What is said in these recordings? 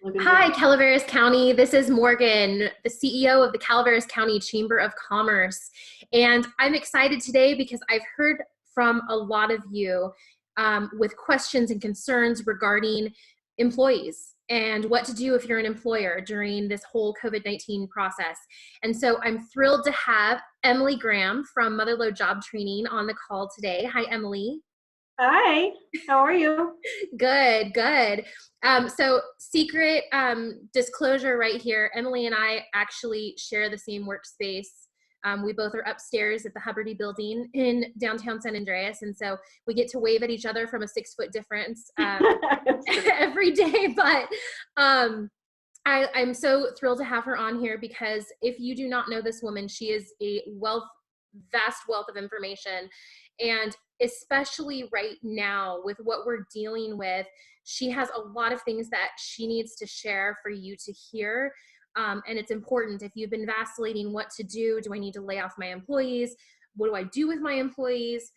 Looking good. Hi, Calaveras County. This is Morgan, the CEO of the Calaveras County Chamber of Commerce. And I'm excited today because I've heard from a lot of you with questions and concerns regarding employees and what to do if you're an employer during this whole COVID-19 process. And so I'm thrilled to have Emily Graham from Mother Lode Job Training on the call today. Hi, Emily. Hi, how are you? Good, good. So secret disclosure right here, Emily and I actually share the same workspace. We both are upstairs at the Hubbard building in downtown San Andreas. And so we get to wave at each other from a 6-foot difference every day. But I'm so thrilled to have her on here because if you do not know this woman, she is a vast wealth of information. And especially right now with what we're dealing with, she has a lot of things that she needs to share for you to hear. And it's important if you've been vacillating what to do. Do I need to lay off my employees? What do I do with my employees?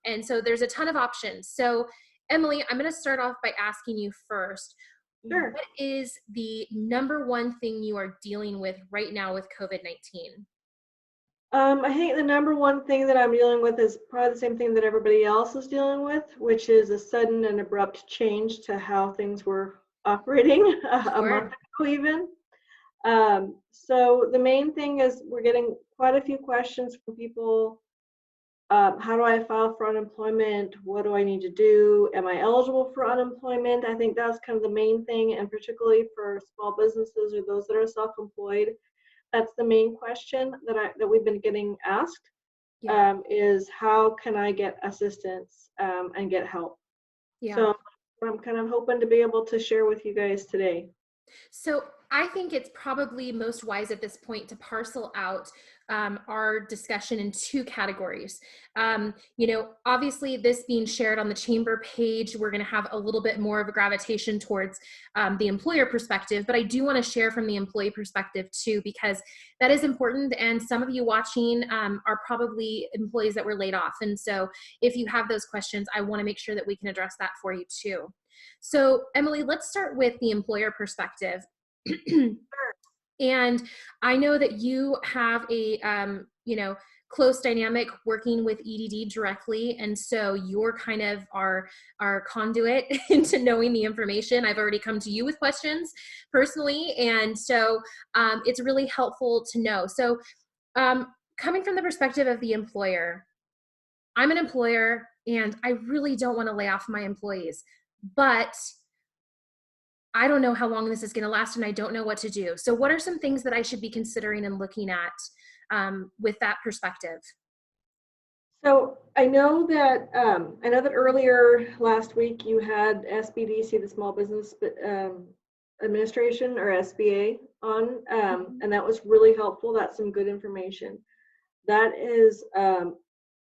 And so there's a ton of options. So Emily, I'm going to start off by asking you first, Sure. what is the number one thing you are dealing with right now with COVID-19? I think the number one thing that I'm dealing with is probably the same thing that everybody else is dealing with, which is a sudden and abrupt change to how things were operating a month ago even. So the main thing is we're getting quite a few questions from people. How do I file for unemployment? What do I need to do? Am I eligible for unemployment? I think that's kind of the main thing, and particularly for small businesses or those that are self-employed. That's the main question that we've been getting asked, is how can I get assistance and get help? Yeah. So I'm kind of hoping to be able to share with you guys today. So I think it's probably most wise at this point to parcel out our discussion in two categories. Obviously this being shared on the chamber page, we're going to have a little bit more of a gravitation towards the employer perspective, but I do want to share from the employee perspective too, because that is important. And some of you watching are probably employees that were laid off. And so if you have those questions, I want to make sure that we can address that for you too. So Emily, let's start with the employer perspective. And I know that you have a, close dynamic working with EDD directly. And so you're kind of our conduit into knowing the information. I've already come to you with questions personally. And so it's really helpful to know. So coming from the perspective of the employer, I'm an employer and I really don't want to lay off my employees, but I don't know how long this is going to last and I don't know what to do. So what are some things that I should be considering and looking at with that perspective? So I know that earlier last week you had SBDC, the Small Business Administration, or SBA, on, and that was really helpful. That's some good information. That is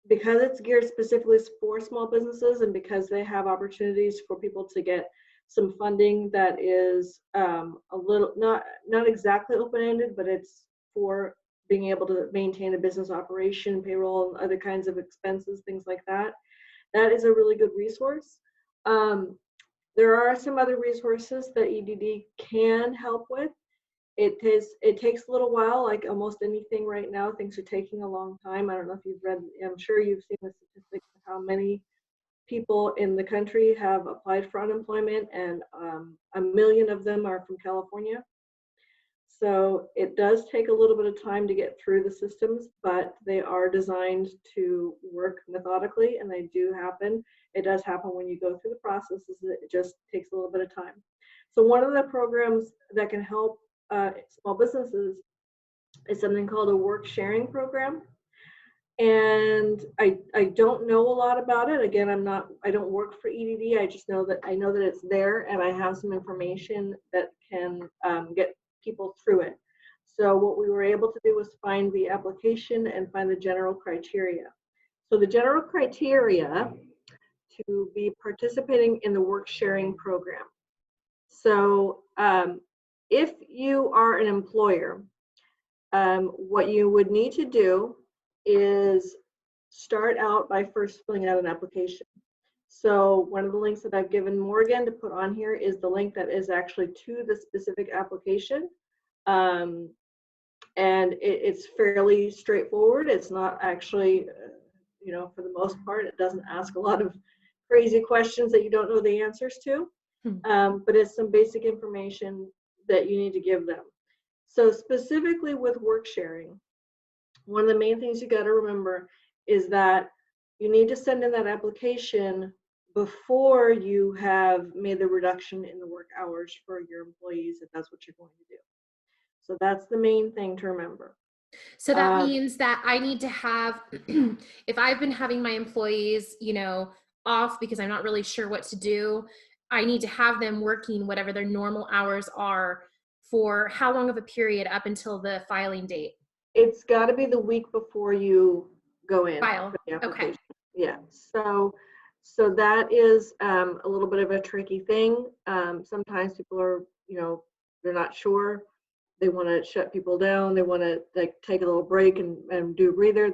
because it's geared specifically for small businesses, and because they have opportunities for people to get some funding that is a little not exactly open-ended, but it's for being able to maintain a business operation, payroll, and other kinds of expenses, things like that. That is a really good resource. There are some other resources that EDD can help with. It takes a little while, like almost anything right now. Things are taking a long time. I don't know if you've read, I'm sure you've seen the statistics of how many people in the country have applied for unemployment, and 1 million of them are from California. So it does take a little bit of time to get through the systems, but they are designed to work methodically, and they do happen. It does happen when you go through the processes. It just takes a little bit of time. So one of the programs that can help small businesses is something called a work sharing program. And I don't know a lot about it. Again, I don't work for EDD. I just know that it's there, and I have some information that can get people through it. So what we were able to do was find the application and find the general criteria. So the general criteria to be participating in the work sharing program. So if you are an employer, what you would need to do is start out by first filling out an application. So one of the links that I've given Morgan to put on here is the link that is actually to the specific application. And it's fairly straightforward. It's not actually, for the most part, it doesn't ask a lot of crazy questions that you don't know the answers to. But it's some basic information that you need to give them. So specifically with work sharing, one of the main things you got to remember is that you need to send in that application before you have made the reduction in the work hours for your employees, if that's what you're going to do. So that's the main thing to remember. So that means that I need to have, if I've been having my employees, off because I'm not really sure what to do, I need to have them working whatever their normal hours are for how long of a period up until the filing date? It's got to be the week before you go in. File. For the application. Okay. Yeah. So that is a little bit of a tricky thing. Sometimes people are, they're not sure. They want to shut people down. They want to take a little break and do a breather.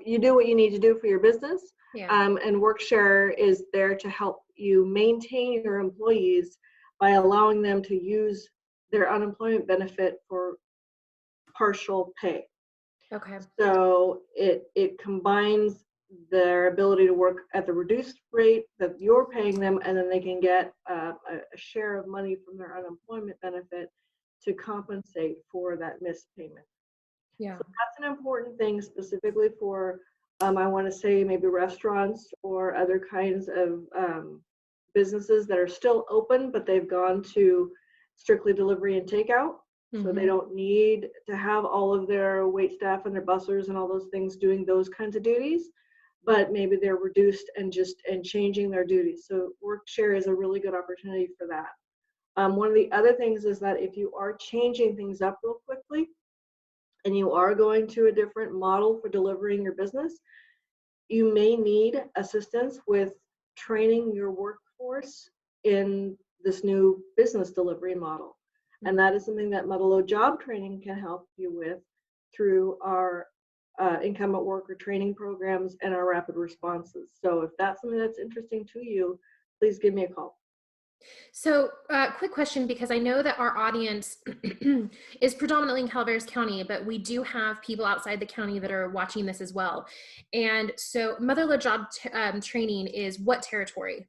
You do what you need to do for your business. Yeah. And Workshare is there to help you maintain your employees by allowing them to use their unemployment benefit for partial pay. Okay. So it combines their ability to work at the reduced rate that you're paying them, and then they can get a share of money from their unemployment benefit to compensate for that missed payment. Yeah. So that's an important thing specifically for, I want to say maybe restaurants or other kinds of businesses that are still open, but they've gone to strictly delivery and takeout. So they don't need to have all of their wait staff and their bussers and all those things doing those kinds of duties, but maybe they're reduced and changing their duties. So Workshare is a really good opportunity for that. One of the other things is that if you are changing things up real quickly and you are going to a different model for delivering your business, you may need assistance with training your workforce in this new business delivery model. And that is something that Lode Job Training can help you with through our income at work or training programs and our rapid responses. So if that's something that's interesting to you, please give me a call. So quick question, because I know that our audience is predominantly in Calaveras County, but we do have people outside the county that are watching this as well. And so Lode Job Training is what territory?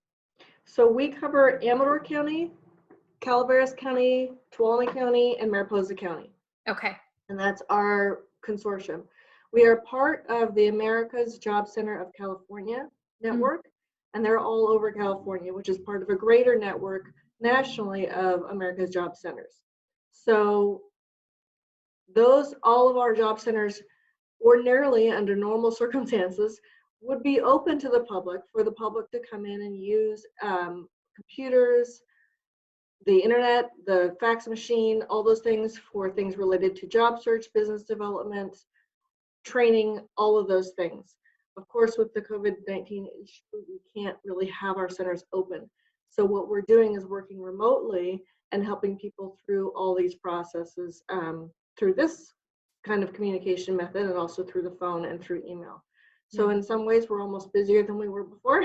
So we cover Amador County, Calaveras County, Tuolumne County, and Mariposa County. Okay. And that's our consortium. We are part of the America's Job Center of California network, and they're all over California, which is part of a greater network nationally of America's Job Centers. So all of our job centers, ordinarily under normal circumstances, would be open to the public for the public to come in and use computers, the internet, the fax machine, all those things for things related to job search, business development, training, all of those things. Of course, with the COVID-19 issue, we can't really have our centers open. So what we're doing is working remotely and helping people through all these processes through this kind of communication method, and also through the phone and through email. So in some ways, we're almost busier than we were before.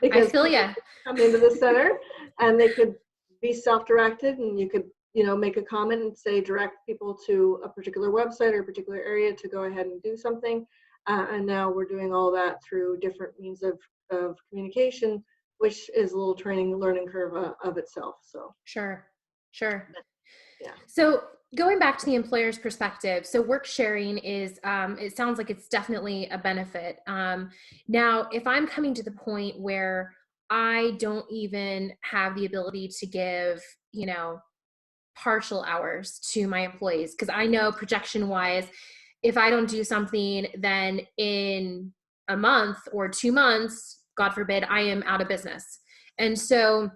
Because I feel ya. come into the center and they could be self-directed, and you could make a comment and say direct people to a particular website or a particular area to go ahead and do something. And now we're doing all that through different means of communication, which is a little learning curve of itself. So Sure. Yeah. So going back to the employer's perspective, so work sharing is, it sounds like it's definitely a benefit. Now, if I'm coming to the point where I don't even have the ability to give, partial hours to my employees, because I know projection wise, if I don't do something, then in a month or 2 months, God forbid, I am out of business. And so,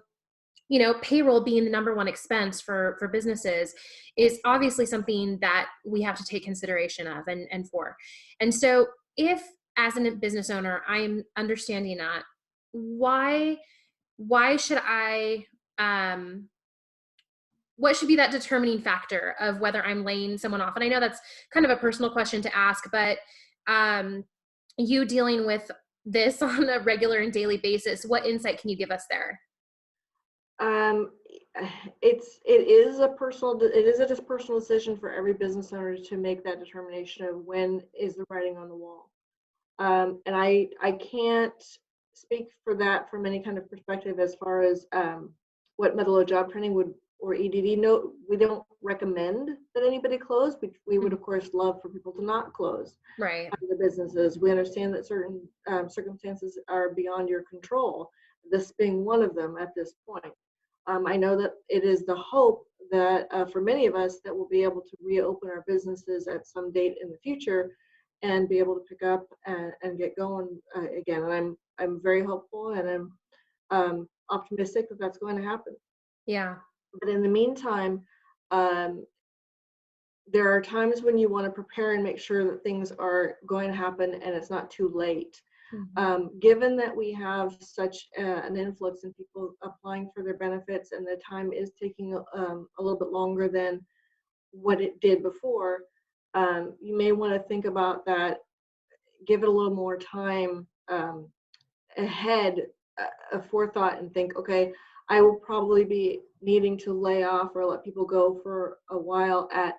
payroll being the number one expense for businesses is obviously something that we have to take consideration of and for. And so if, as a business owner, I am understanding that, why should I, what should be that determining factor of whether I'm laying someone off? And I know that's kind of a personal question to ask, but you dealing with this on a regular and daily basis. What insight can you give us there? Um, it is a just personal decision for every business owner to make that determination of when is the writing on the wall. And I can't speak for that from any kind of perspective as far as what Methodology job training would or EDD. No, we don't recommend that anybody close. We would of course love for people to not close Right. the businesses. We understand that certain circumstances are beyond your control, this being one of them at this point. I know that it is the hope that for many of us that we'll be able to reopen our businesses at some date in the future and be able to pick up and get going again. And I'm very hopeful, and I'm optimistic that that's going to happen. Yeah. But in the meantime, there are times when you want to prepare and make sure that things are going to happen and it's not too late. Given that we have such an influx in people applying for their benefits and the time is taking a little bit longer than what it did before, you may want to think about that, give it a little more time ahead of forethought and think, okay, I will probably be needing to lay off or let people go for a while at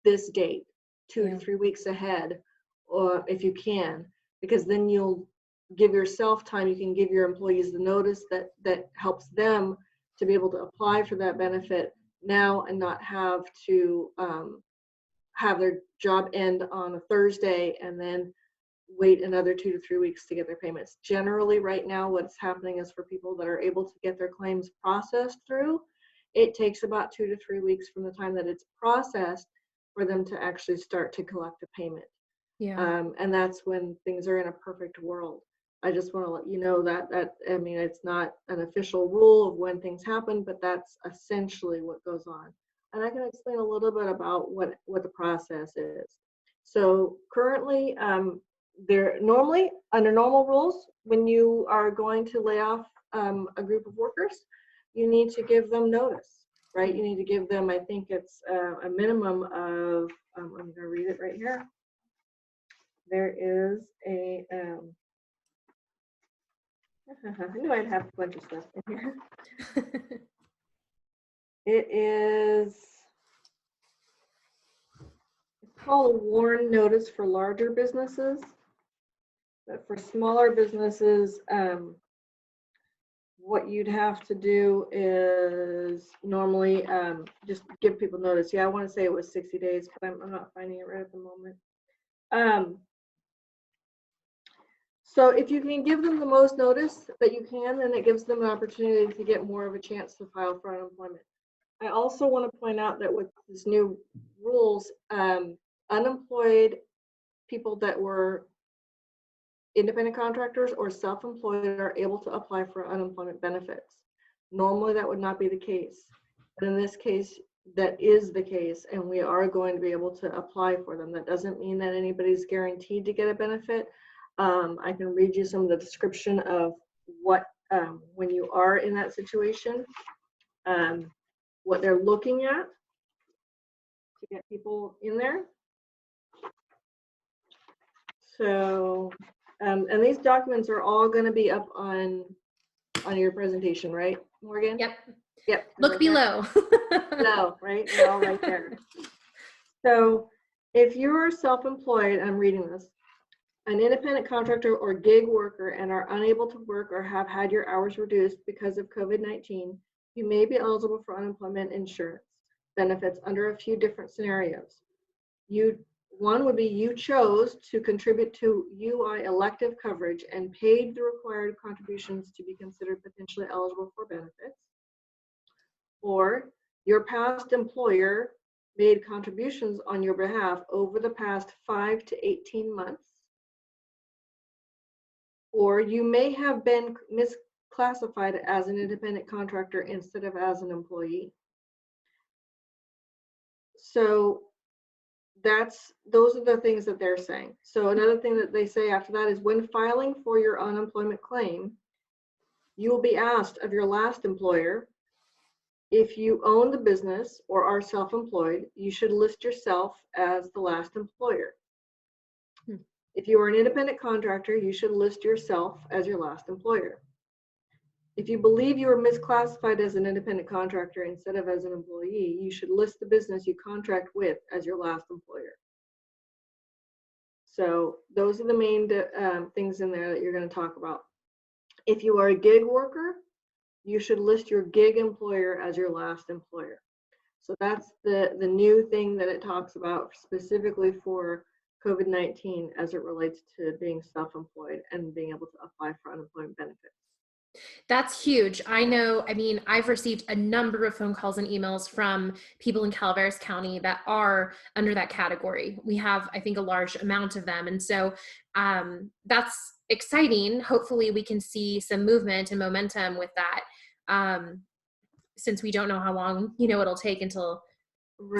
this date, 2 to 3 weeks ahead, or if you can, because then you'll give yourself time. You can give your employees the notice that helps them to be able to apply for that benefit now and not have to have their job end on a Thursday and then wait another 2 to 3 weeks to get their payments. Generally, right now, what's happening is for people that are able to get their claims processed through, it takes about 2 to 3 weeks from the time that it's processed for them to actually start to collect a payment. And that's when things are in a perfect world. I just want to let you know that I mean, it's not an official rule of when things happen, but that's essentially what goes on. And I can explain a little bit about what the process is. So currently, there normally under normal rules, when you are going to lay off a group of workers, you need to give them notice, right? You need to give them, I think it's a minimum of, I'm going to read it right here. There is a, I knew I'd have a bunch of stuff in here. It is, it's called a WARN notice for larger businesses. But for smaller businesses, what you'd have to do is normally just give people notice. Yeah, I want to say it was 60 days, but I'm not finding it right at the moment. So if you can give them the most notice that you can, then it gives them an opportunity to get more of a chance to file for unemployment. I also want to point out that with these new rules, unemployed people that were independent contractors or self-employed are able to apply for unemployment benefits. Normally that would not be the case, but in this case that is the case, and we are going to be able to apply for them. That doesn't mean that anybody's guaranteed to get a benefit. I can read you some of the description of what when you are in that situation, what they're looking at to get people in there. So and these documents are all going to be up on your presentation, right, Morgan? Yep. Yep. Look below. Below, right? They're all right there. So if you're self-employed, I'm reading this, an independent contractor or gig worker and are unable to work or have had your hours reduced because of COVID-19, you may be eligible for unemployment insurance benefits under a few different scenarios. One would be you chose to contribute to UI elective coverage and paid the required contributions to be considered potentially eligible for benefits. Or your past employer made contributions on your behalf over the past 5 to 18 months. Or you may have been misclassified as an independent contractor instead of as an employee. So those are the things that they're saying. So another thing that they say after that is when filing for your unemployment claim, you will be asked of your last employer, if you own the business or are self-employed, you should list yourself as the last employer. If you are an independent contractor, you should list yourself as your last employer. If you believe you are misclassified as an independent contractor instead of as an employee, you should list the business you contract with as your last employer. So those are the main things in there that you're going to talk about. If you are a gig worker, you should list your gig employer as your last employer. So that's the new thing that it talks about specifically for COVID-19 as it relates to being self-employed and being able to apply for unemployment benefits. That's huge. I know, I mean, I've received a number of phone calls and emails from people in Calaveras County that are under that category. We have, I think, a large amount of them. And so that's exciting. Hopefully we can see some movement and momentum with that, since we don't know how long, it'll take until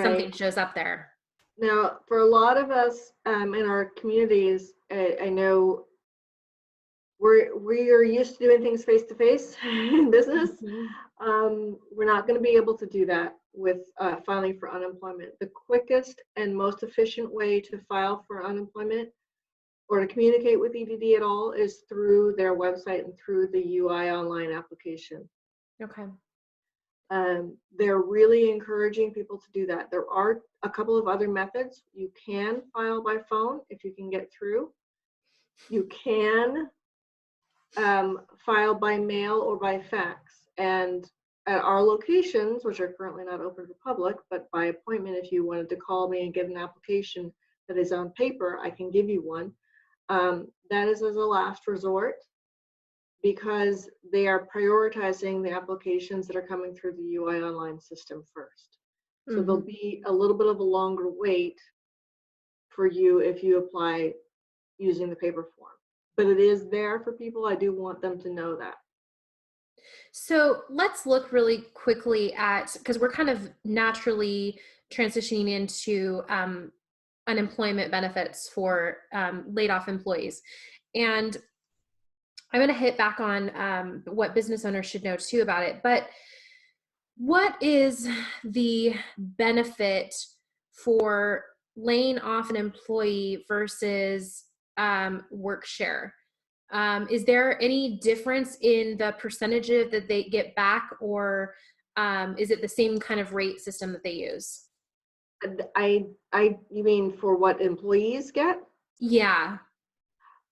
something shows up there. Now, for a lot of us in our communities, I know we are used to doing things face to face in business. We're not going to be able to do that with filing for unemployment. The quickest and most efficient way to file for unemployment or to communicate with EDD at all is through their website and through the UI online application. Okay. They're really encouraging people to do that. There are a couple of other methods. You can file by phone if you can get through. You can file by mail or by fax. And at our locations, which are currently not open for public, but by appointment, if you wanted to call me and get an application that is on paper, I can give you one. That is as a last resort because they are prioritizing the applications that are coming through the UI online system first. So there'll be a little bit of a longer wait for you if you apply using the paper form. But it is there for people. I do want them to know that. So let's look really quickly at, because we're kind of naturally transitioning into unemployment benefits for laid off employees. And I'm going to hit back on what business owners should know too about it. But what is the benefit for laying off an employee versus work share? Is there any difference in the percentage that they get back, or is it the same kind of rate system that they use? You mean for what employees get? Yeah.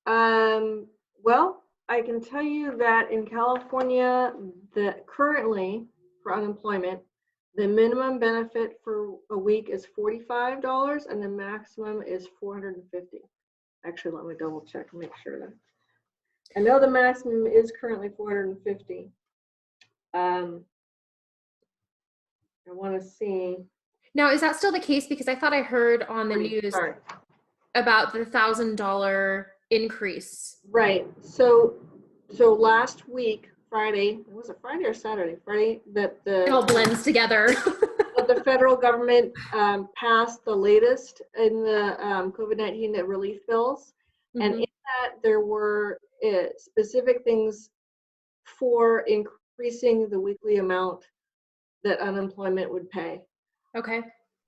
Well, I can tell you that in California, that currently for unemployment, the minimum benefit for a week is $45 and the maximum is $450. Actually, let me double check and make sure that. I know the maximum is currently $450. I want to see. Now, is that still the case? Because I thought I heard on the news about the $1,000 increase. Right. So last week, Friday, was it Friday or Saturday? Friday, that it all blends together. The federal government passed the latest in the COVID-19 relief bills. And in that, there were specific things for increasing the weekly amount that unemployment would pay. Okay.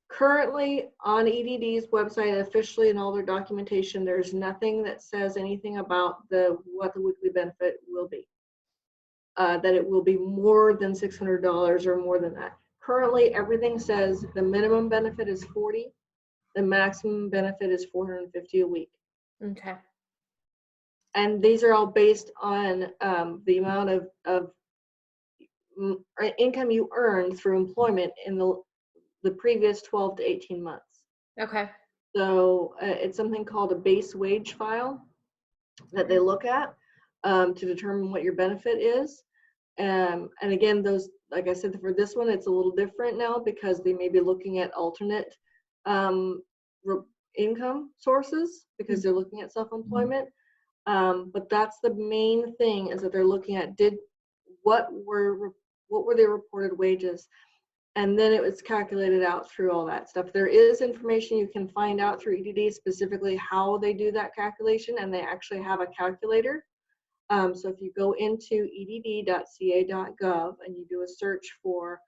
Currently on EDD's website, officially in all their documentation, there's nothing that says anything about what the weekly benefit will be. That it will be more than $600 or more than that. Currently, everything says the minimum benefit is $40, the maximum benefit is $450 a week. Okay. And these are all based on the amount of income you earned through employment in the previous 12 to 18 months. Okay. So it's something called a base wage file that they look at to determine what your benefit is. And again, those, like I said, for this one, it's a little different now because they may be looking at alternate income sources because they're looking at self-employment. But that's the main thing, is that they're looking at what were their reported wages, and then it was calculated out through all that stuff. There is information you can find out through EDD specifically how they do that calculation, and they actually have a calculator. So if you go into edd.ca.gov and you do a search for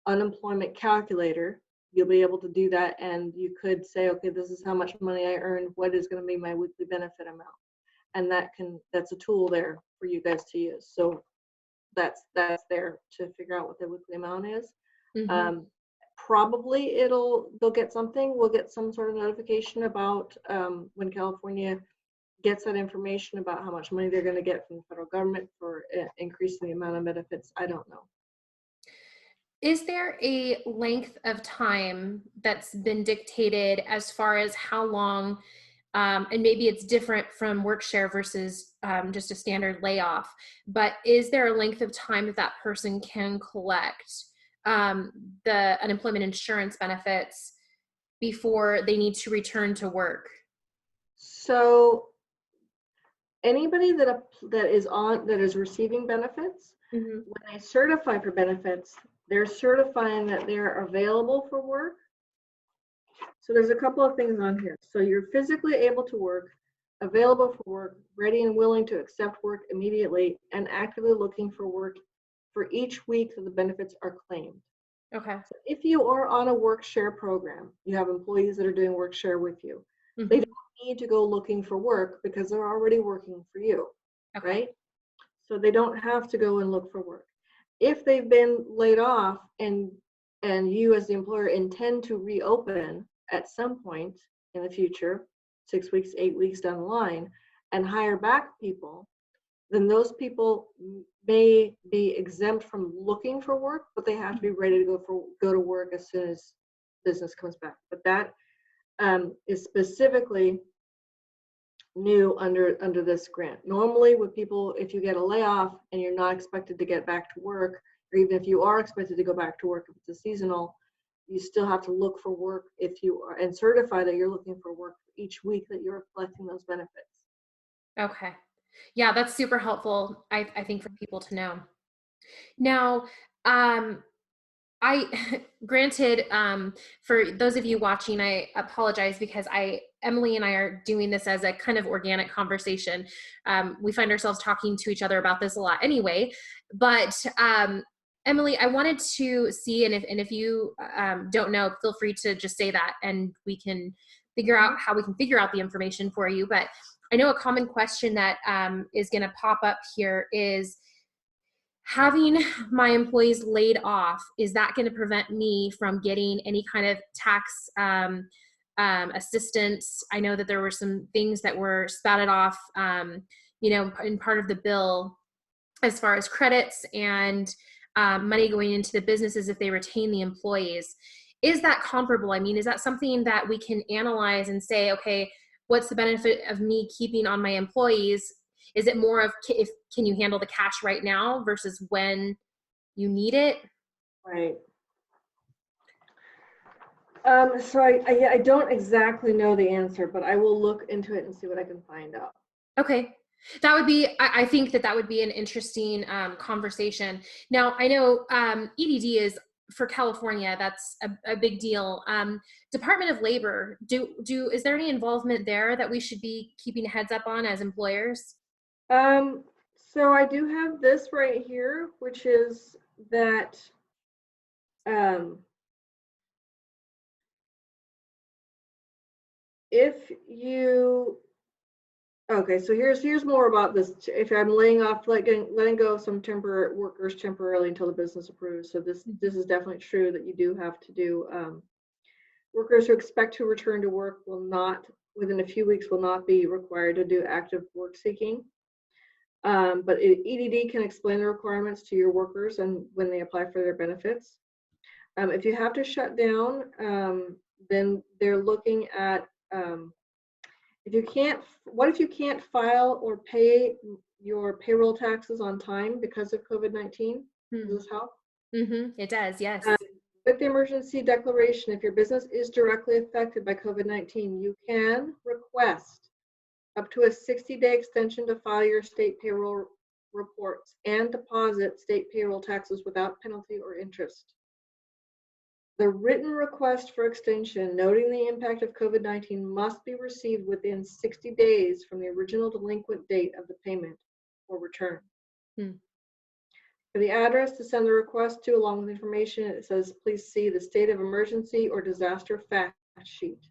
unemployment calculator, you'll be able to do that, and you could say, okay, this is how much money I earned, what is going to be my weekly benefit amount, and that's a tool there for you guys to use. So that's there to figure out what the weekly amount is. Mm-hmm. Probably they'll get something. We'll get some sort of notification about when California gets that information about how much money they're going to get from the federal government for increasing the amount of benefits. I don't know. Is there a length of time that's been dictated as far as how long, and maybe it's different from work share versus just a standard layoff, but is there a length of time that that person can collect the unemployment insurance benefits before they need to return to work? So anybody that is receiving benefits, Mm-hmm. when they certify for benefits, they're certifying that they're available for work. So there's a couple of things on here. So you're physically able to work, available for work, ready and willing to accept work immediately, and actively looking for work for each week that the benefits are claimed. Okay. So if you are on a work share program, you have employees that are doing work share with you. Mm-hmm. They don't need to go looking for work because they're already working for you, Okay. right? So they don't have to go and look for work. If they've been laid off and you as the employer intend to reopen at some point in the future, 6 weeks, 8 weeks down the line, and hire back people, then those people may be exempt from looking for work, but they have to be ready to go to work as soon as business comes back. But that is specifically new under this grant. Normally with people, if you get a layoff and you're not expected to get back to work, or even if you are expected to go back to work if it's a seasonal, you still have to look for work if you are, and certify that you're looking for work each week that you're collecting those benefits. Okay. Yeah, that's super helpful, I think, for people to know. Now, I granted, for those of you watching, I apologize because Emily and I are doing this as a kind of organic conversation. We find ourselves talking to each other about this a lot anyway, but Emily, I wanted to see, and if you don't know, feel free to just say that and we can figure out how we can figure out the information for you. But I know a common question that is going to pop up here is, having my employees laid off, is that going to prevent me from getting any kind of tax assistance? I know that there were some things that were spouted off, in part of the bill as far as credits and money going into the businesses if they retain the employees. Is that comparable? I mean, is that something that we can analyze and say, okay, what's the benefit of me keeping on my employees? Is it more of can you handle the cash right now versus when you need it? Right. So I don't exactly know the answer, but I will look into it and see what I can find out. Okay. That would be, I think that would be an interesting conversation. Now, I know EDD is, for California, that's a big deal. Department of Labor, is there any involvement there that we should be keeping a heads up on as employers? So I do have this right here, which is that if you, okay, so here's more about this. If I'm laying off, letting go of some temporary workers temporarily until the business approves. So this is definitely true that you do have to do. Workers who expect to return to work will not, within a few weeks, will not be required to do active work seeking. But EDD can explain the requirements to your workers and when they apply for their benefits. If you have to shut down, then they're looking at what if you can't file or pay your payroll taxes on time because of COVID-19? Does this help? It does, yes. With the emergency declaration, if your business is directly affected by COVID-19, you can request up to a 60-day extension to file your state payroll reports and deposit state payroll taxes without penalty or interest. The written request for extension noting the impact of COVID-19 must be received within 60 days from the original delinquent date of the payment or return. For the address to send the request to, along with information, it says, please see the state of emergency or disaster fact sheet.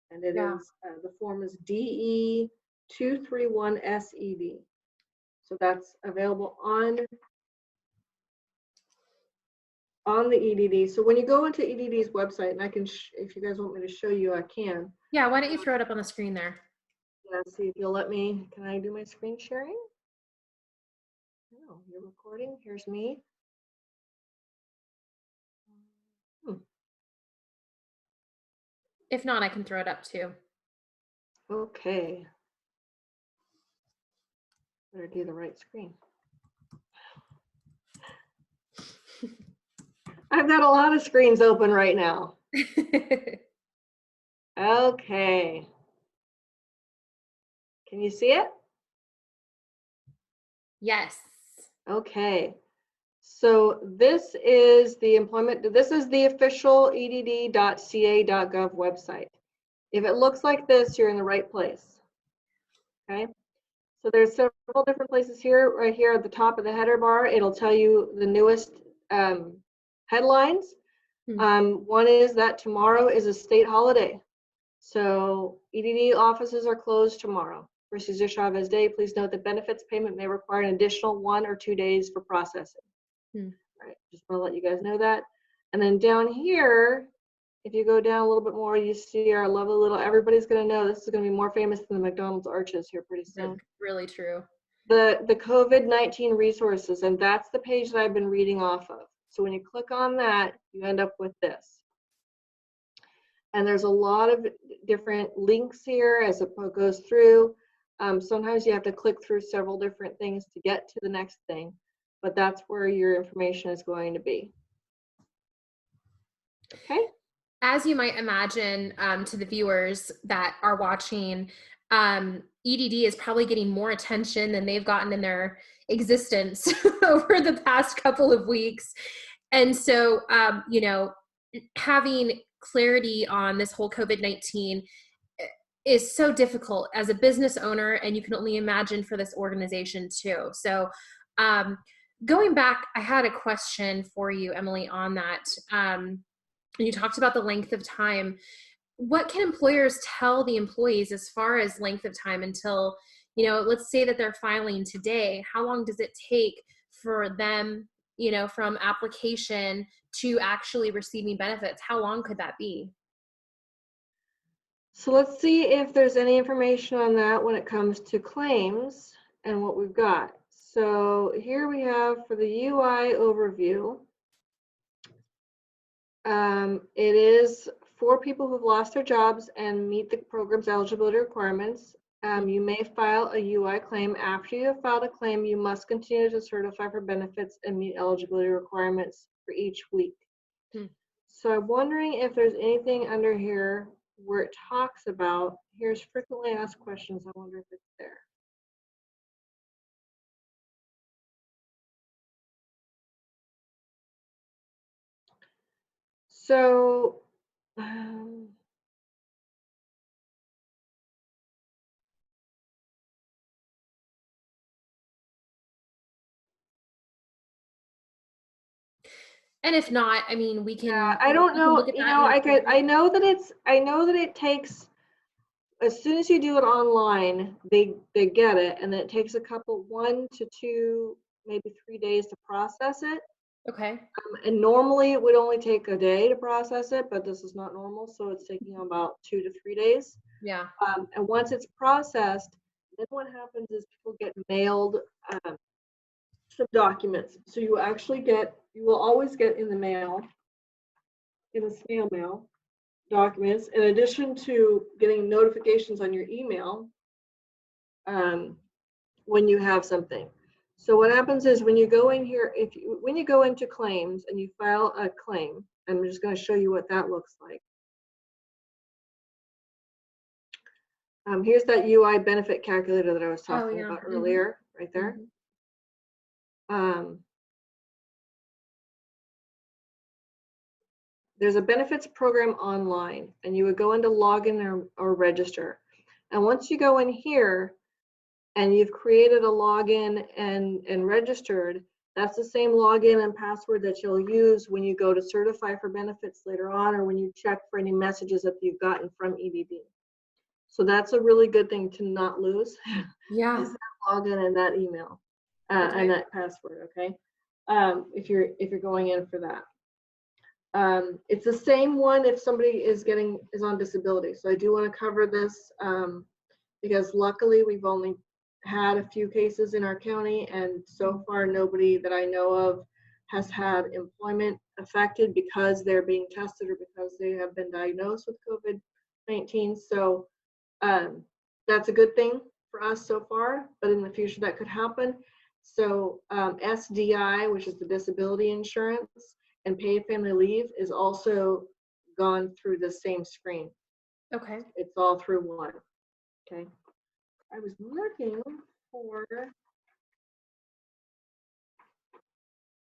And it Yeah. is, the form is DE 231 SED. So that's available on the EDD. So when you go into EDD's website, and I can, if you guys want me to show you, I can. Yeah, why don't you throw it up on the screen there? Let's see if you'll let me. Can I do my screen sharing? No, you're recording. Here's me. If not, I can throw it up too. Okay. Better do the right screen. I've got a lot of screens open right now. Okay. Can you see it? Yes. Okay. So this is the this is the official edd.ca.gov website. If it looks like this, you're in the right place. Okay. So there's several different places here. Right here at the top of the header bar, it'll tell you the newest headlines. One is that tomorrow is a state holiday. So EDD offices are closed tomorrow for Cesar Chavez Day. Please note that benefits payment may require an additional 1 or 2 days for processing. All right, just want to let you guys know that. And then down here, if you go down a little bit more, you see our lovely little, everybody's going to know this is going to be more famous than the McDonald's arches here pretty soon. That's really true. The COVID-19 resources, and that's the page that I've been reading off of. So when you click on that, you end up with this. And there's a lot of different links here as it goes through. Sometimes you have to click through several different things to get to the next thing, but that's where your information is going to be. Okay. As you might imagine, to the viewers that are watching, EDD is probably getting more attention than they've gotten in their existence over the past couple of weeks. And so, you know, having clarity on this whole COVID-19 is so difficult as a business owner, and you can only imagine for this organization too. So going back, I had a question for you, Emily, on that. You talked about the length of time. What can employers tell the employees as far as length of time until, you know, let's say that they're filing today, how long does it take for them, you know, from application to actually receiving benefits? How long could that be? So let's see if there's any information on that when it comes to claims and what we've got. So here we have for the UI overview. It is for people who've lost their jobs and meet the program's eligibility requirements. You may file a UI claim. After you have filed a claim, you must continue to certify for benefits and meet eligibility requirements for each week. So I'm wondering if there's anything under here where it talks about, here's frequently asked questions. I wonder if it's there. So, and if not, I mean, we can. I don't know. Look at You that know, I know that it takes, as soon as you do it online, they get it, and then it takes a couple, 1 to 2, maybe 3 days to process it. Okay. And normally it would only take a day to process it, but this is not normal, so it's taking about 2 to 3 days. Yeah. And once it's processed, then what happens is people get mailed some documents. So you will always get in the mail, in the snail mail, documents, in addition to getting notifications on your email when you have something. So what happens is when you go in here, when you go into claims and you file a claim, I'm just going to show you what that looks like. Here's that UI benefit calculator that I was talking about earlier, right there. There's a benefits program online, and you would go into login or register. And once you go in here and you've created a login and registered, That's the same login and password that you'll use when you go to certify for benefits later on, or when you check for any messages that you've gotten from EDD. So that's a really good thing to not lose, Yeah. is that login and that email Okay. and that password. Okay, if you're going in for that. It's the same one if somebody is on disability. So I do want to cover this because luckily we've only had a few cases in our county, and so far nobody that I know of has had employment affected because they're being tested or because they have been diagnosed with COVID-19. So that's a good thing for us so far, but in the future that could happen. So SDI, which is the disability insurance, and paid family leave is also gone through the same screen. Okay. It's all through one. Okay. I was looking for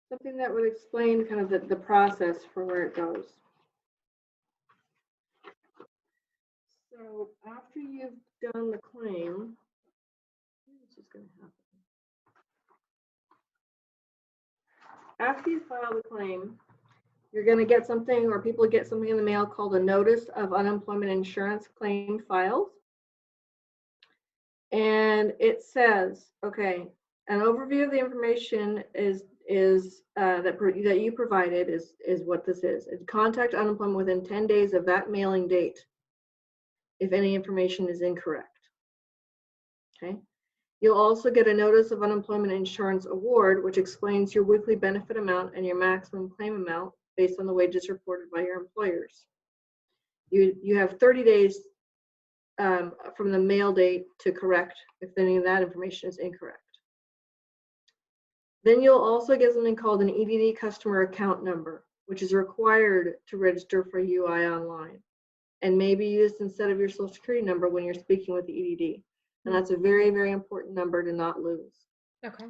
something that would explain kind of the process for where it goes. So after you've done the claim, this is going to happen. After you file the claim, you're going to get something, or people get something in the mail called a notice of unemployment insurance claim filed. And it says, okay, an overview of the information that you provided is what this is. It's contact unemployment within 10 days of that mailing date if any information is incorrect. Okay. You'll also get a notice of unemployment insurance award, which explains your weekly benefit amount and your maximum claim amount based on the wages reported by your employers. You have 30 days from the mail date to correct if any of that information is incorrect. Then you'll also get something called an EDD customer account number, which is required to register for UI online and may be used instead of your social security number when you're speaking with the EDD. And that's a very, very important number to not lose. Okay.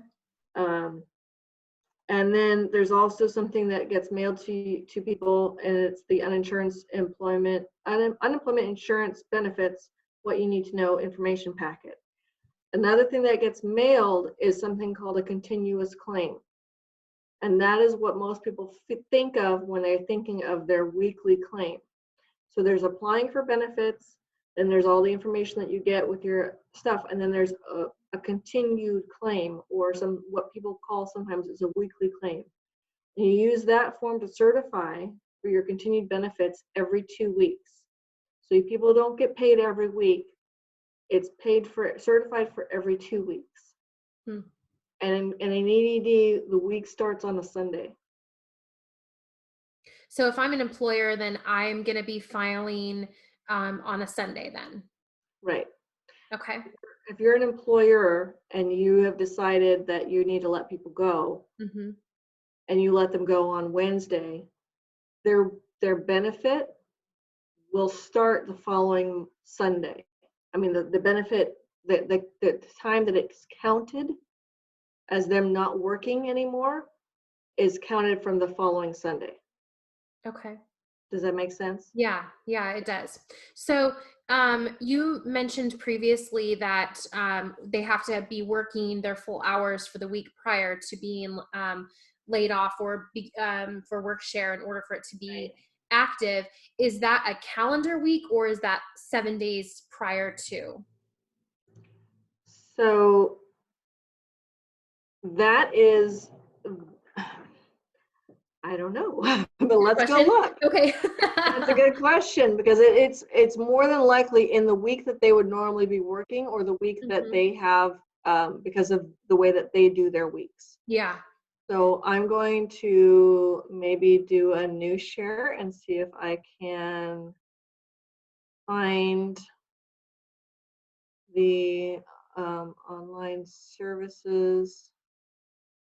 And then there's also something that gets mailed to people, and it's the unemployment insurance benefits, what you need to know information packet. Another thing that gets mailed is something called a continuous claim. And that is what most people think of when they're thinking of their weekly claim. So there's applying for benefits, then there's all the information that you get with your stuff, and then there's a continued claim, or what people call sometimes is a weekly claim. And you use that form to certify for your continued benefits every 2 weeks. So if people don't get paid every week, it's certified for every 2 weeks. And in EDD, the week starts on a Sunday. So if I'm an employer, then I'm going to be filing on a Sunday then. Right. Okay. If you're an employer and you have decided that you need to let people go, and you let them go on Wednesday, their benefit will start the following Sunday. I mean, the benefit, the time that it's counted as them not working anymore is counted from the following Sunday. Okay. Does that make sense? Yeah, it does. So you mentioned previously that they have to be working their full hours for the week prior to being laid off or for work share in order for it to be active. Is that a calendar week, or is that 7 days prior to? So that is, I don't know, but let's go look. Okay. That's a good question, because it's more than likely in the week that they would normally be working, or the week that they have because of the way that they do their weeks. Yeah. So I'm going to maybe do a new share and see if I can find the online services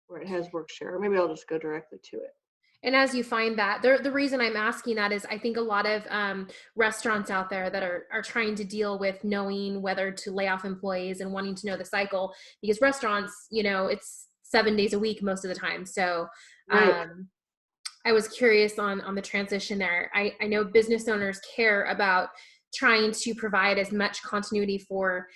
where it has work share. Maybe I'll just go directly to it. And as you find that, the reason I'm asking that is I think a lot of restaurants out there that are trying to deal with knowing whether to lay off employees and wanting to know the cycle, because restaurants, it's 7 days a week most of the time. So Right. I was curious on the transition there. I know business owners care about trying to provide as much continuity for,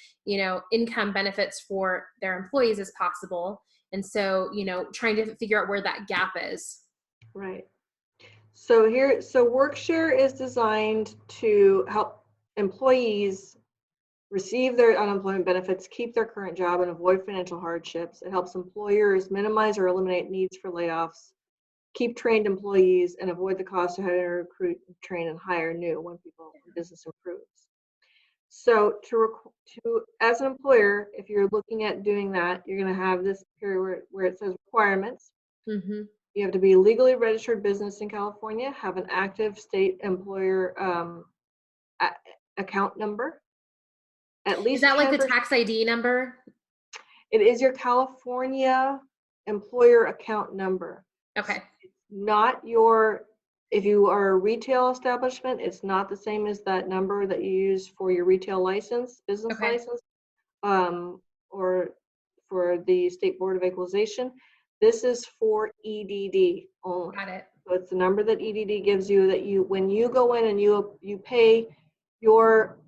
income benefits for their employees as possible. And so, trying to figure out where that gap is. Right. So WorkShare is designed to help employees receive their unemployment benefits, keep their current job, and avoid financial hardships. It helps employers minimize or eliminate needs for layoffs, keep trained employees, and avoid the cost of having to recruit, train, and hire new when business improves. So as an employer, if you're looking at doing that, you're going to have this period where it says requirements. Mm-hmm. You have to be a legally registered business in California, have an active state employer account number. At least Is that like the 10%. tax ID number? It is your California employer account number. Okay. It's not if you are a retail establishment, it's not the same as that number that you use for your retail license, business Okay. license, or for the State Board of Equalization. This is for EDD only. Got it. So it's the number that EDD gives you that when you go in and you pay your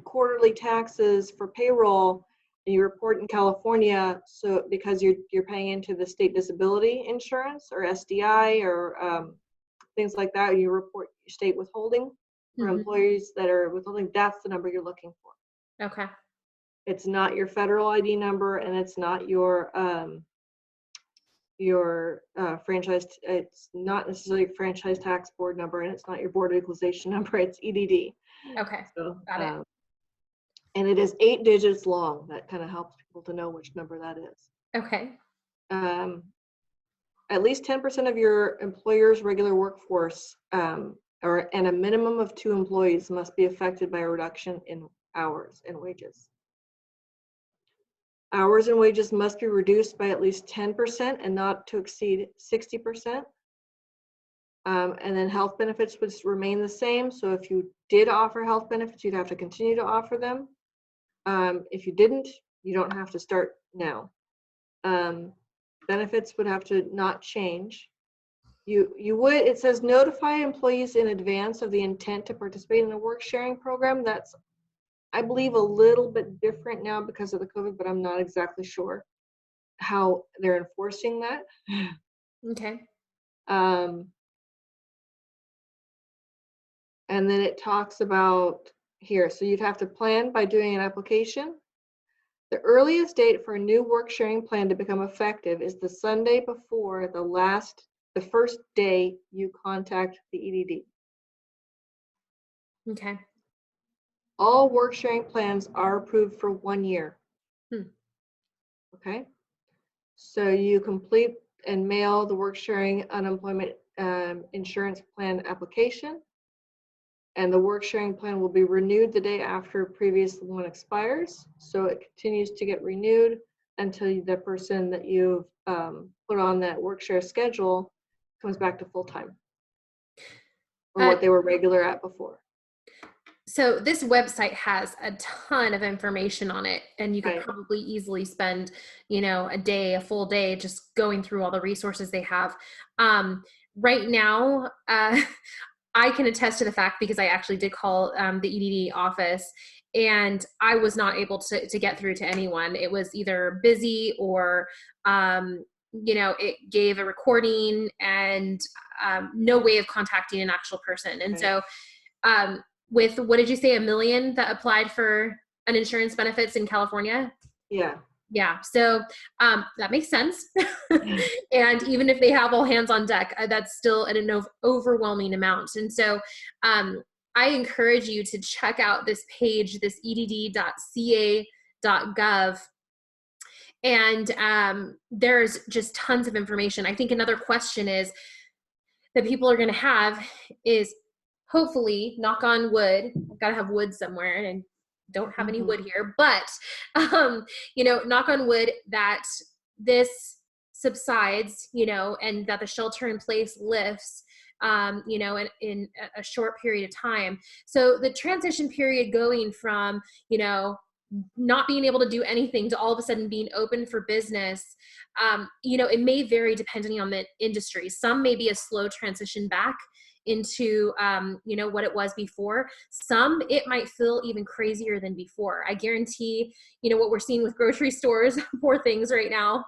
quarterly taxes for payroll and you report in California, so because you're paying into the state disability insurance or SDI or things like that, you report state withholding for Mm-hmm. employees that are withholding, that's the number you're looking for. Okay. It's not your federal ID number, and it's not your franchise. It's not necessarily a franchise tax board number, and it's not your board of equalization number. It's EDD. Okay. So, Got it. and it is 8 digits long. That kind of helps people to know which number that is. Okay. At least 10% of your employer's regular workforce, and a minimum of 2 employees must be affected by a reduction in hours and wages. Hours and wages must be reduced by at least 10% and not to exceed 60%. And then health benefits would remain the same. So if you did offer health benefits, you'd have to continue to offer them. If you didn't, you don't have to start now. Benefits would have to not change. It says notify employees in advance of the intent to participate in a work sharing program. That's, I believe, a little bit different now because of the COVID, but I'm not exactly sure how they're enforcing that. Okay. And then it talks about here, so you'd have to plan by doing an application. The earliest date for a new work sharing plan to become effective is the Sunday before the first day you contact the EDD. Okay. All work sharing plans are approved for 1 year. Okay. So you complete and mail the work sharing unemployment insurance plan application, and the work sharing plan will be renewed the day after previous one expires. So it continues to get renewed until the person that you've put on that work share schedule comes back to full time, or what they were regular at before. So this website has a ton of information on it, and you could Right. probably easily spend, a full day just going through all the resources they have. Right now, I can attest to the fact, because I actually did call the EDD office, and I was not able to get through to anyone. It was either busy or, it gave a recording and no way of contacting an actual person. And so with, what did you say, 1 million that applied for an insurance benefits in California? Yeah. Yeah. So that makes sense. And even if they have all hands on deck, that's still an overwhelming amount. And so I encourage you to check out this page, this edd.ca.gov. And there's just tons of information. I think another question that people are going to have is, hopefully, knock on wood, I've got to have wood somewhere, and I don't have any wood here, but, knock on wood, that this subsides, and that the shelter in place lifts, in a short period of time. So the transition period going from, not being able to do anything to all of a sudden being open for business, you know, it may vary depending on the industry. Some may be a slow transition back into, you know, what it was before. Some, it might feel even crazier than before. I guarantee, you know, what we're seeing with grocery stores, poor things right now.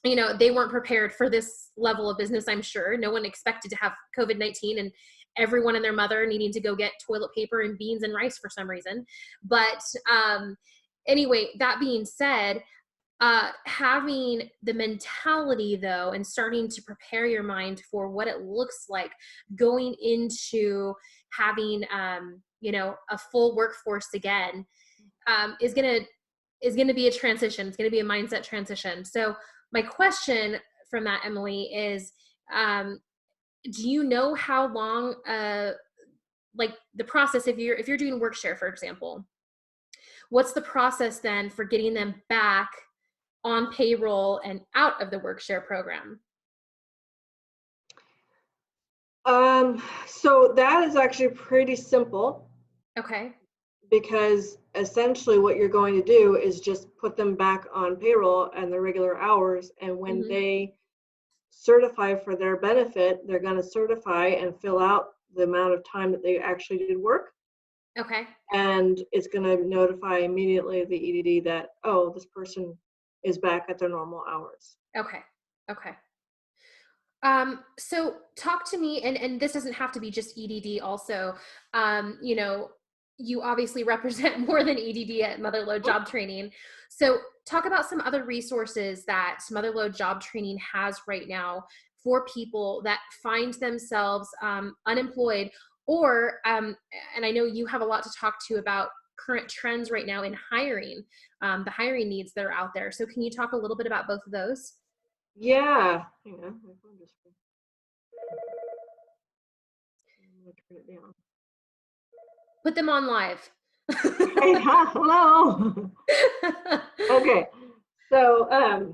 You know, they weren't prepared for this level of business, I'm sure. No one expected to have COVID-19 and everyone and their mother needing to go get toilet paper and beans and rice for some reason. But anyway, that being said, having the mentality though, and starting to prepare your mind for what it looks like going into having, you know, a full workforce again, is going to be a transition. It's going to be a mindset transition. So my question from that, Emily, is, do you know how long, like the process, if you're doing work share, for example, what's the process then for getting them back on payroll and out of the work share program? So that is actually pretty simple, Okay. because essentially what you're going to do is just put them back on payroll and the regular hours. And when they certify for their benefit, they're going to certify and fill out the amount of time that they actually did work. Okay. And it's going to notify immediately the EDD that, oh, this person is back at their normal hours. Okay. Okay. So talk to me, and this doesn't have to be just EDD also. You know, you obviously represent more than EDD at Mother Lode Job Training. So talk about some other resources that Mother Lode Job Training has right now for people that find themselves unemployed, or, and I know you have a lot to talk to about current trends right now in hiring, the hiring needs that are out there. So can you talk a little bit about both of those? Yeah. Hang on. My phone just. I'm going to turn it down. Put them on live. Hey, hello. Okay. So,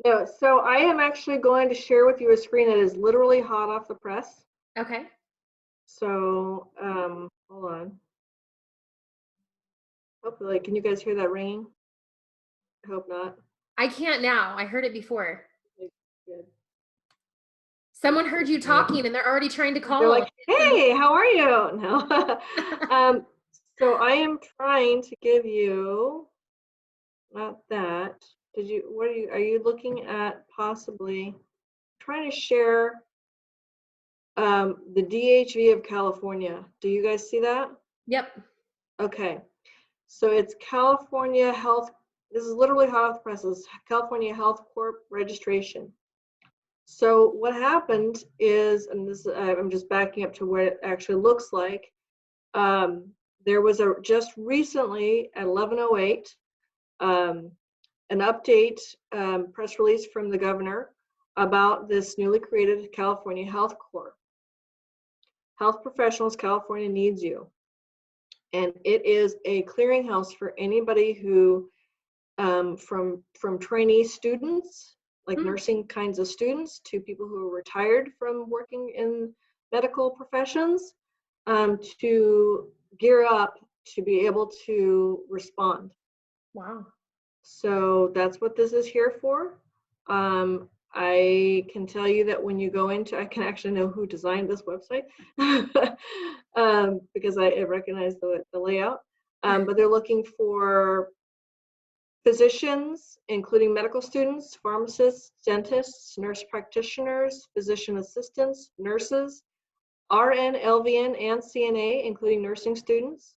no, so I am actually going to share with you a screen that is literally hot off the press. Okay. So, hold on. Hopefully, can you guys hear that ringing? I hope not. I can't now. I heard it before. Good. Someone heard you talking and they're already trying to call. They're like, hey, how are you? No. So I am trying to give you, not that. Are you looking at possibly trying to share the DHV of California? Do you guys see that? Yep. Okay. So it's California Health. This is literally hot off the press. It's California Health Corp registration. So what happened is, and this I'm just backing up to what it actually looks like. There was just recently at 11:08 an update press release from the governor about this newly created California Health Corps. Health professionals, California needs you. And it is a clearinghouse for anybody who, from trainee students, like nursing kinds of students, to people who are retired from working in medical professions, to gear up to be able to respond. Wow. So that's what this is here for. I can tell you that when you go into, I can actually know who designed this website because I recognize the layout. But they're looking for physicians, including medical students, pharmacists, dentists, nurse practitioners, physician assistants, nurses, RN, LVN, and CNA, including nursing students,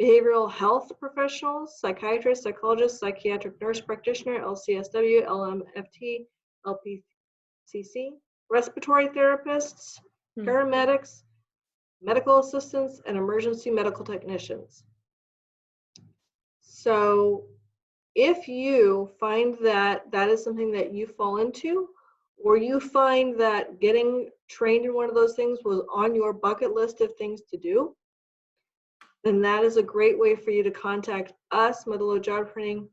behavioral health professionals, psychiatrists, psychologists, psychiatric nurse practitioner, LCSW, LMFT, LPCC, respiratory therapists, paramedics, medical assistants, and emergency medical technicians. So if you find that that is something that you fall into, or you find that getting trained in one of those things was on your bucket list of things to do, then that is a great way for you to contact us, Mother Lode Job Training,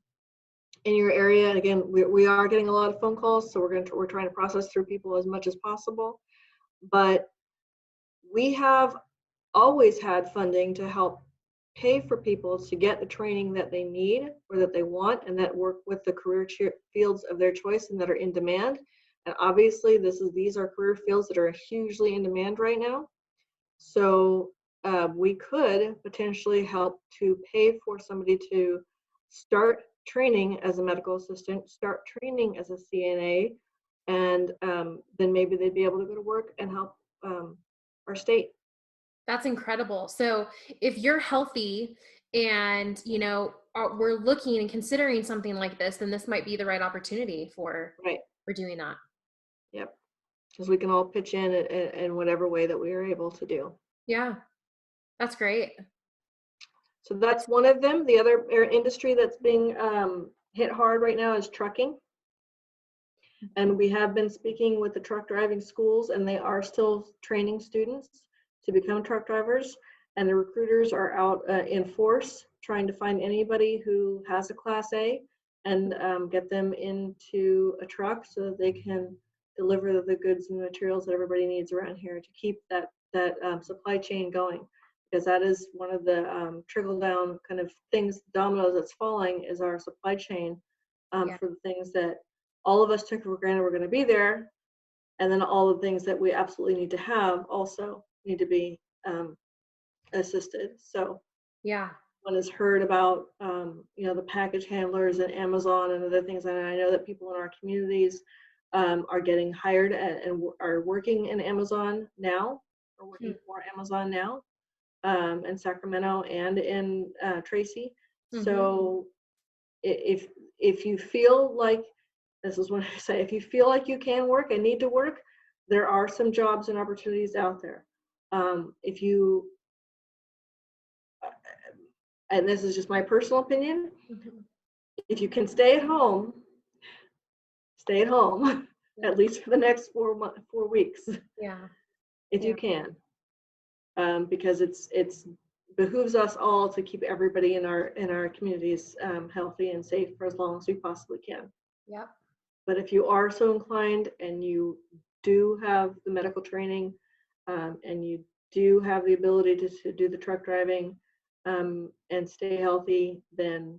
in your area. And again, we are getting a lot of phone calls, so we're trying to process through people as much as possible. But we have always had funding to help pay for people to get the training that they need or that they want and that work with the career fields of their choice and that are in demand. And obviously these are career fields that are hugely in demand right now. So we could potentially help to pay for somebody to start training as a medical assistant, start training as a CNA, and then maybe they'd be able to go to work and help our state. That's incredible. So if you're healthy and, we're looking and considering something like this, then this might be the right opportunity Right. for doing that. Yep. Because we can all pitch in whatever way that we are able to do. Yeah, that's great. So that's one of them. The other industry that's being hit hard right now is trucking. And we have been speaking with the truck driving schools, and they are still training students to become truck drivers. And the recruiters are out in force trying to find anybody who has a Class A and get them into a truck so that they can deliver the goods and the materials that everybody needs around here to keep that supply chain going. Because that is one of the trickle down kind of things, dominoes that's falling, is our supply chain for the things that all of us took for granted we're going to be there, and then all the things that we absolutely need to have also need to be assisted. So Yeah. one has heard about the package handlers and Amazon and other things, and I know that people in our communities are getting hired and are working in Amazon now, or working for Amazon now, in Sacramento and in Tracy. So if you feel like, this is what I say, if you feel like you can work and need to work, there are some jobs and opportunities out there. If you, and this is just my personal opinion, if you can stay at home, at least for the next 4 weeks. Yeah. If you can, because it's behooves us all to keep everybody in our communities healthy and safe for as long as we possibly can. Yep. But if you are so inclined and you do have the medical training and you do have the ability to do the truck driving and stay healthy, then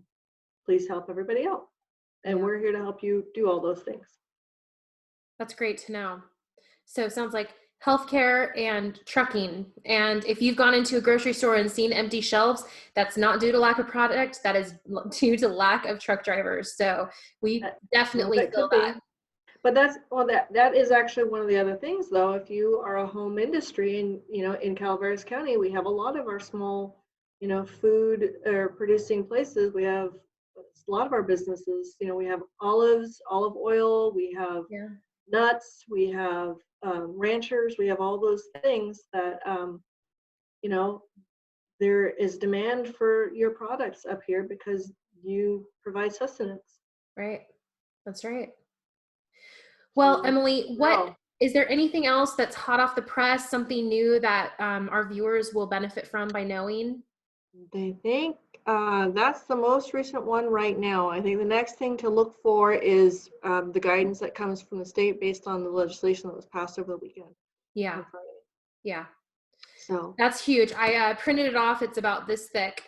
please help everybody out. And we're here to help you do all those things. That's great to know. So it sounds like healthcare and trucking. And if you've gone into a grocery store and seen empty shelves, that's not due to lack of product. That is due to lack of truck drivers. So we definitely feel that. But that is actually one of the other things, though. If you are a home industry, and in Calaveras County, we have a lot of our small, food or producing places. We have a lot of our businesses. We have olive oil. We have nuts. We have ranchers. We have all those things that there is demand for your products up here because you provide sustenance. Right. That's right. Well, Emily, is there anything else that's hot off the press, something new that our viewers will benefit from by knowing? I think that's the most recent one right now. I think the next thing to look for is the guidance that comes from the state based on the legislation that was passed over the weekend. Yeah. Yeah. So that's huge. I printed it off. It's about this thick.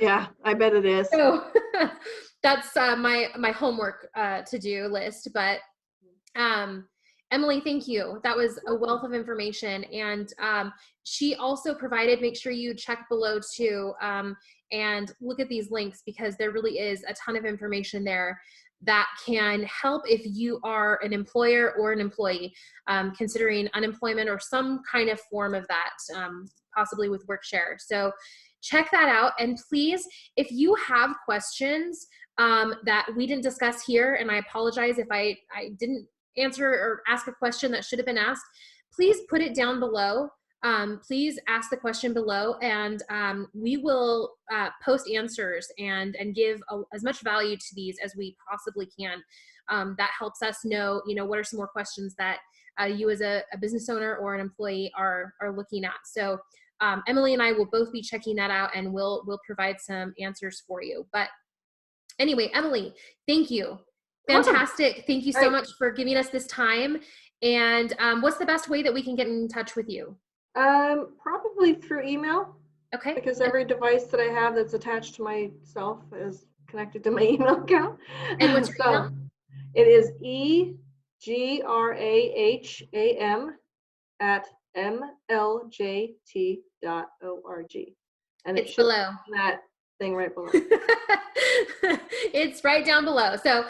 Yeah, I bet it is. So that's my homework to-do list. But Emily, thank you. That was a wealth of information. And she also provided, make sure you check below too, and look at these links, because there really is a ton of information there that can help if you are an employer or an employee considering unemployment or some kind of form of that, possibly with WorkShare. So check that out. And please, if you have questions that we didn't discuss here, and I apologize if I didn't answer or ask a question that should have been asked, please put it down below. Please ask the question below, and we will post answers and give as much value to these as we possibly can. That helps us know, what are some more questions that you as a business owner or an employee are looking at. So Emily and I will both be checking that out, and we'll provide some answers for you. But anyway, Emily, thank you. Fantastic. Awesome. Thank you so much for giving us this time. And what's the best way that we can get in touch with you? Probably through email. Okay. Because every device that I have that's attached to myself is connected to my email account. And what's your email? So it is egraham@mljt.org. And it It's should below. be that thing right below. It's right down below. So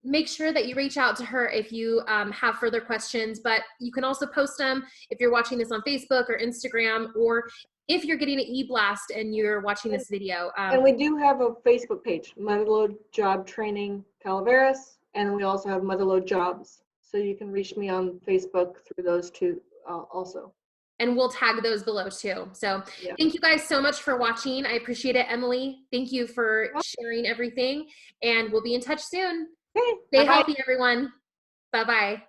make sure that you reach out to her if you have further questions, but you can also post them if you're watching this on Facebook or Instagram, or if you're getting an e-blast and you're watching this video. And we do have a Facebook page, Motherlode Job Training Calaveras, and we also have Motherlode Jobs. So you can reach me on Facebook through those two also. And we'll tag those below too. So Yeah. thank you guys so much for watching. I appreciate it, Emily. Thank you for sharing everything, and we'll be in touch soon. Okay. Stay Bye-bye. healthy, everyone. Bye-bye.